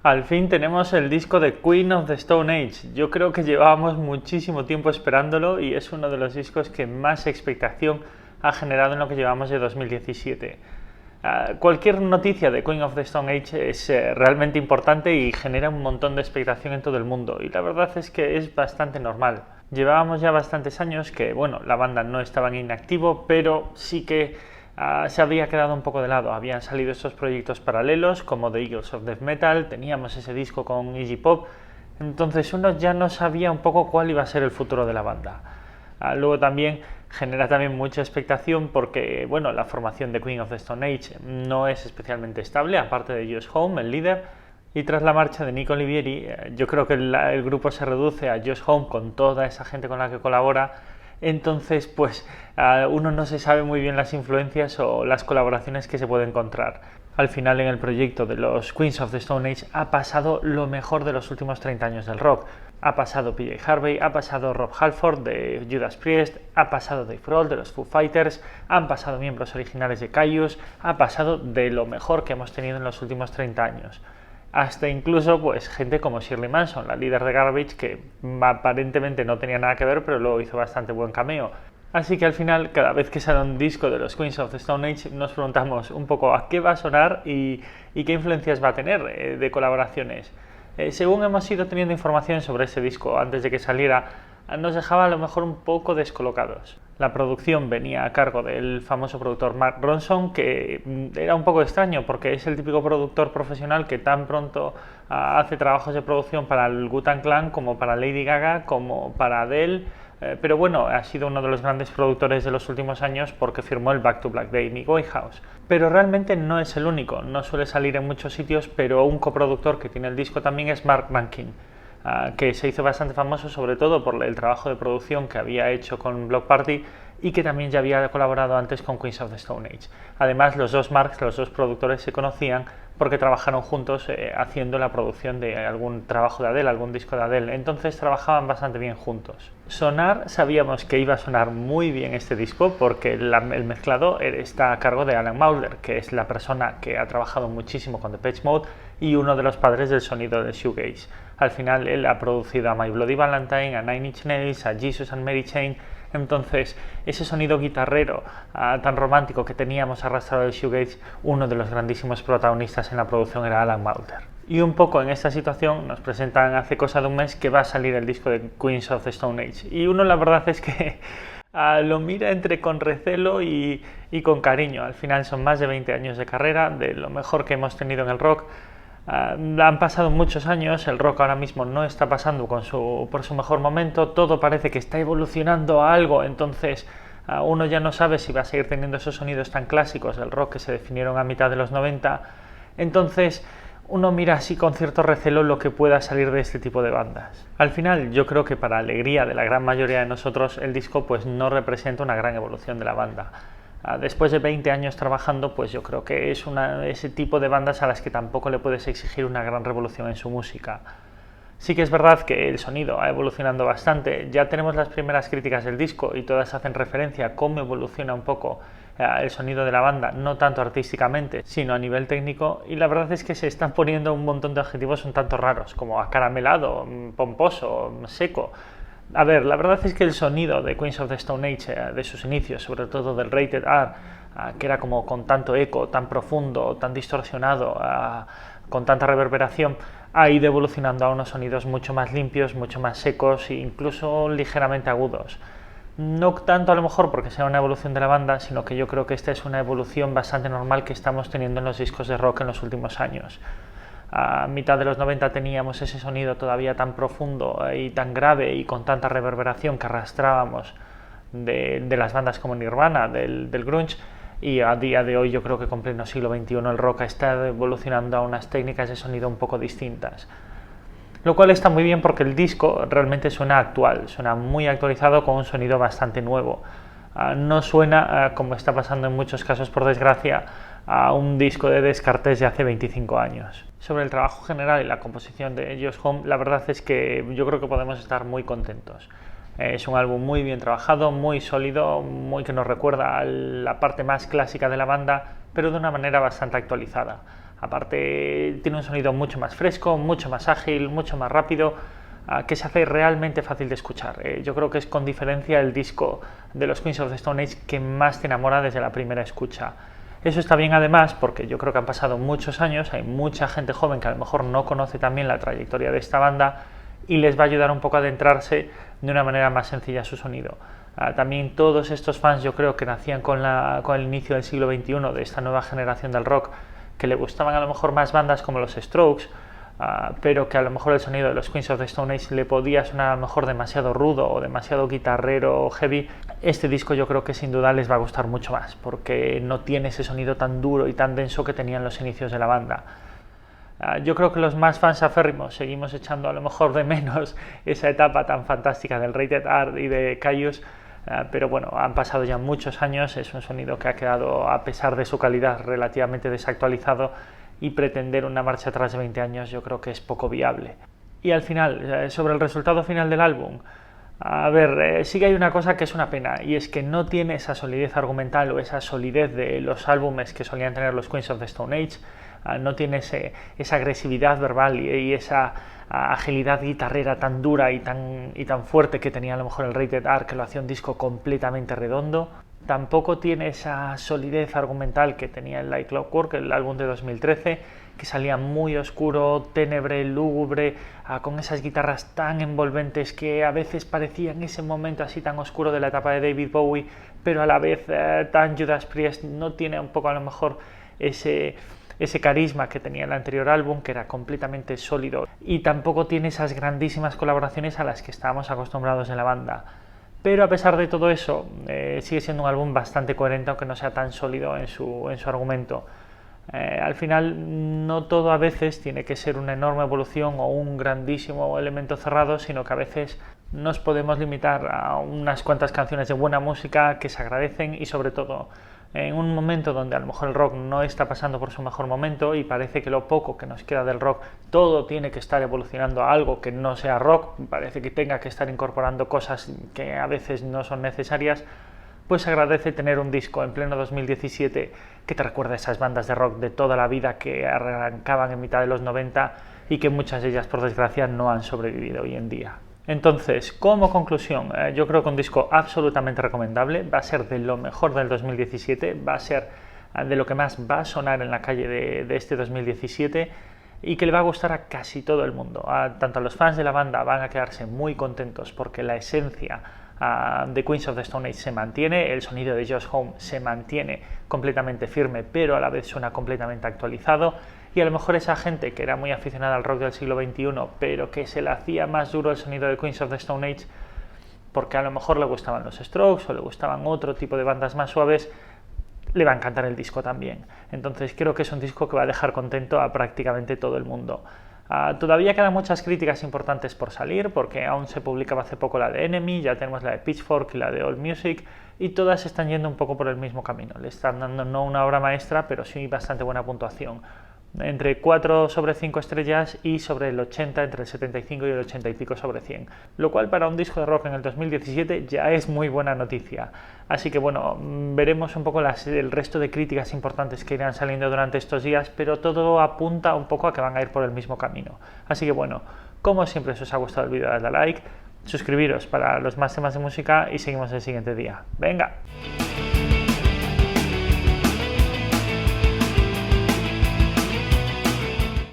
Al fin tenemos el disco de Queen of the Stone Age. Yo creo que llevábamos muchísimo tiempo esperándolo y es uno de los discos que más expectación ha generado en lo que llevamos de 2017. Cualquier noticia de Queen of the Stone Age es realmente importante y genera un montón de expectación en todo el mundo, y la verdad es que es bastante normal. Llevábamos ya bastantes años que, bueno, la banda no estaba en inactivo, pero sí que se había quedado un poco de lado. Habían salido estos proyectos paralelos como The Eagles of Death Metal, teníamos ese disco con Iggy Pop, entonces uno ya no sabía un poco cuál iba a ser el futuro de la banda. Luego también genera también mucha expectación porque, bueno, la formación de Queen of the Stone Age no es especialmente estable, aparte de Josh Homme, el líder, y tras la marcha de Nick Olivieri, yo creo que el grupo se reduce a Josh Homme con toda esa gente con la que colabora. Entonces, pues uno no se sabe muy bien las influencias o las colaboraciones que se puede encontrar. Al final, en el proyecto de los Queens of the Stone Age ha pasado lo mejor de los últimos 30 años del rock. Ha pasado PJ Harvey, ha pasado Rob Halford de Judas Priest, ha pasado Dave Grohl de los Foo Fighters, han pasado miembros originales de Kyuss, ha pasado de lo mejor que hemos tenido en los últimos 30 años. Hasta incluso pues gente como Shirley Manson, la líder de Garbage, que aparentemente no tenía nada que ver, pero luego hizo bastante buen cameo. Así que al final, cada vez que sale un disco de los Queens of the Stone Age, nos preguntamos un poco a qué va a sonar y qué influencias va a tener de colaboraciones. Según hemos ido teniendo información sobre ese disco antes de que saliera, nos dejaba a lo mejor un poco descolocados. La producción venía a cargo del famoso productor Mark Ronson, que era un poco extraño porque es el típico productor profesional que tan pronto hace trabajos de producción para el Wu-Tang Clan, como para Lady Gaga, como para Adele, pero bueno, ha sido uno de los grandes productores de los últimos años porque firmó el Back to Black de Amy Winehouse. Pero realmente no es el único, no suele salir en muchos sitios, pero un coproductor que tiene el disco también es Mark Mankin, que se hizo bastante famoso sobre todo por el trabajo de producción que había hecho con Bloc Party y que también ya había colaborado antes con Queens of the Stone Age. Además, los dos Marks, los dos productores, se conocían porque trabajaron juntos haciendo la producción de algún trabajo de Adele, algún disco de Adele, entonces trabajaban bastante bien juntos. Sonar, sabíamos que iba a sonar muy bien este disco porque el mezclado está a cargo de Alan Moulder, que es la persona que ha trabajado muchísimo con Depeche Mode y uno de los padres del sonido de shoegaze. Al final él ha producido a My Bloody Valentine, a Nine Inch Nails, a Jesus and Mary Chain. Entonces, ese sonido guitarrero tan romántico que teníamos arrastrado del shoegaze, uno de los grandísimos protagonistas en la producción era Alan Moulder. Y un poco en esta situación nos presentan hace cosa de un mes que va a salir el disco de Queens of the Stone Age. Y uno la verdad es que lo mira entre con recelo y con cariño. Al final son más de 20 años de carrera, de lo mejor que hemos tenido en el rock. Han pasado muchos años, el rock ahora mismo no está pasando por su mejor momento, todo parece que está evolucionando a algo, entonces uno ya no sabe si va a seguir teniendo esos sonidos tan clásicos del rock que se definieron a mitad de los 90, entonces uno mira así con cierto recelo lo que pueda salir de este tipo de bandas. Al final yo creo que para alegría de la gran mayoría de nosotros el disco pues no representa una gran evolución de la banda. Después de 20 años trabajando, pues yo creo que es ese tipo de bandas a las que tampoco le puedes exigir una gran revolución en su música. Sí que es verdad que el sonido ha evolucionado bastante, ya tenemos las primeras críticas del disco y todas hacen referencia a cómo evoluciona un poco el sonido de la banda, no tanto artísticamente, sino a nivel técnico, y la verdad es que se están poniendo un montón de adjetivos un tanto raros, como acaramelado, pomposo, seco. A ver, la verdad es que el sonido de Queens of the Stone Age de sus inicios, sobre todo del Rated R, que era como con tanto eco, tan profundo, tan distorsionado, con tanta reverberación, ha ido evolucionando a unos sonidos mucho más limpios, mucho más secos e incluso ligeramente agudos. No tanto a lo mejor porque sea una evolución de la banda, sino que yo creo que esta es una evolución bastante normal que estamos teniendo en los discos de rock en los últimos años. A mitad de los 90 teníamos ese sonido todavía tan profundo y tan grave y con tanta reverberación que arrastrábamos de las bandas como Nirvana, del grunge, y a día de hoy yo creo que con pleno siglo XXI el rock está evolucionando a unas técnicas de sonido un poco distintas. Lo cual está muy bien porque el disco realmente suena actual, suena muy actualizado con un sonido bastante nuevo. No suena, como está pasando en muchos casos por desgracia, a un disco de Descartes de hace 25 años. Sobre el trabajo general y la composición de Josh Homme, la verdad es que yo creo que podemos estar muy contentos. Es un álbum muy bien trabajado, muy sólido, que nos recuerda a la parte más clásica de la banda, pero de una manera bastante actualizada. Aparte tiene un sonido mucho más fresco, mucho más ágil, mucho más rápido, que se hace realmente fácil de escuchar. Yo creo que es con diferencia el disco de los Queens of the Stone Age que más te enamora desde la primera escucha. Eso está bien además porque yo creo que han pasado muchos años, hay mucha gente joven que a lo mejor no conoce también la trayectoria de esta banda y les va a ayudar un poco a adentrarse de una manera más sencilla a su sonido. También todos estos fans yo creo que nacían con el inicio del siglo XXI, de esta nueva generación del rock, que le gustaban a lo mejor más bandas como los Strokes, pero que a lo mejor el sonido de los Queens of the Stone Age le podía sonar a lo mejor demasiado rudo o demasiado guitarrero o heavy. Este disco yo creo que sin duda les va a gustar mucho más, porque no tiene ese sonido tan duro y tan denso que tenían los inicios de la banda. Yo creo que los más fans aférrimos seguimos echando a lo mejor de menos esa etapa tan fantástica del Rated R y de Kyuss, pero bueno, han pasado ya muchos años, es un sonido que ha quedado, a pesar de su calidad, relativamente desactualizado, y pretender una marcha atrás de 20 años yo creo que es poco viable. Y al final, sobre el resultado final del álbum, a ver, sí que hay una cosa que es una pena, y es que no tiene esa solidez argumental o esa solidez de los álbumes que solían tener los Queens of the Stone Age. No tiene esa agresividad verbal y esa agilidad guitarrera tan dura y tan fuerte que tenía a lo mejor el Rated R, que lo hacía un disco completamente redondo. Tampoco tiene esa solidez argumental que tenía el Like Clockwork, el álbum de 2013, que salía muy oscuro, ténebre, lúgubre, con esas guitarras tan envolventes que a veces parecía en ese momento así tan oscuro de la etapa de David Bowie, pero a la vez tan Judas Priest. No tiene un poco a lo mejor ese carisma que tenía el anterior álbum, que era completamente sólido, y tampoco tiene esas grandísimas colaboraciones a las que estábamos acostumbrados en la banda. Pero a pesar de todo eso, sigue siendo un álbum bastante coherente, aunque no sea tan sólido en su argumento. Al final, no todo a veces tiene que ser una enorme evolución o un grandísimo elemento cerrado, sino que a veces nos podemos limitar a unas cuantas canciones de buena música que se agradecen, y sobre todo en un momento donde a lo mejor el rock no está pasando por su mejor momento y parece que lo poco que nos queda del rock todo tiene que estar evolucionando a algo que no sea rock, parece que tenga que estar incorporando cosas que a veces no son necesarias, pues agradece tener un disco en pleno 2017 que te recuerda a esas bandas de rock de toda la vida que arrancaban en mitad de los 90 y que muchas de ellas por desgracia no han sobrevivido hoy en día. Entonces, como conclusión, yo creo que un disco absolutamente recomendable, va a ser de lo mejor del 2017, va a ser de lo que más va a sonar en la calle de este 2017 y que le va a gustar a casi todo el mundo. Tanto a los fans de la banda van a quedarse muy contentos porque la esencia de Queens of the Stone Age se mantiene, el sonido de Josh Homme se mantiene completamente firme, pero a la vez suena completamente actualizado. Y a lo mejor esa gente que era muy aficionada al rock del siglo XXI, pero que se le hacía más duro el sonido de Queens of the Stone Age, porque a lo mejor le gustaban los Strokes o le gustaban otro tipo de bandas más suaves, le va a encantar el disco también. Entonces creo que es un disco que va a dejar contento a prácticamente todo el mundo. Todavía quedan muchas críticas importantes por salir, porque aún se publicaba hace poco la de Enemy, ya tenemos la de Pitchfork y la de AllMusic, y todas están yendo un poco por el mismo camino. Le están dando no una obra maestra, pero sí bastante buena puntuación. Entre 4 sobre 5 estrellas y sobre el 80, entre el 75 y el 80 y pico sobre 100, lo cual para un disco de rock en el 2017 ya es muy buena noticia. Así que bueno, veremos un poco el resto de críticas importantes que irán saliendo durante estos días, pero todo apunta un poco a que van a ir por el mismo camino. Así que bueno, como siempre, si os ha gustado el vídeo, dadle a like, suscribiros para los más temas de música y seguimos el siguiente día. ¡Venga!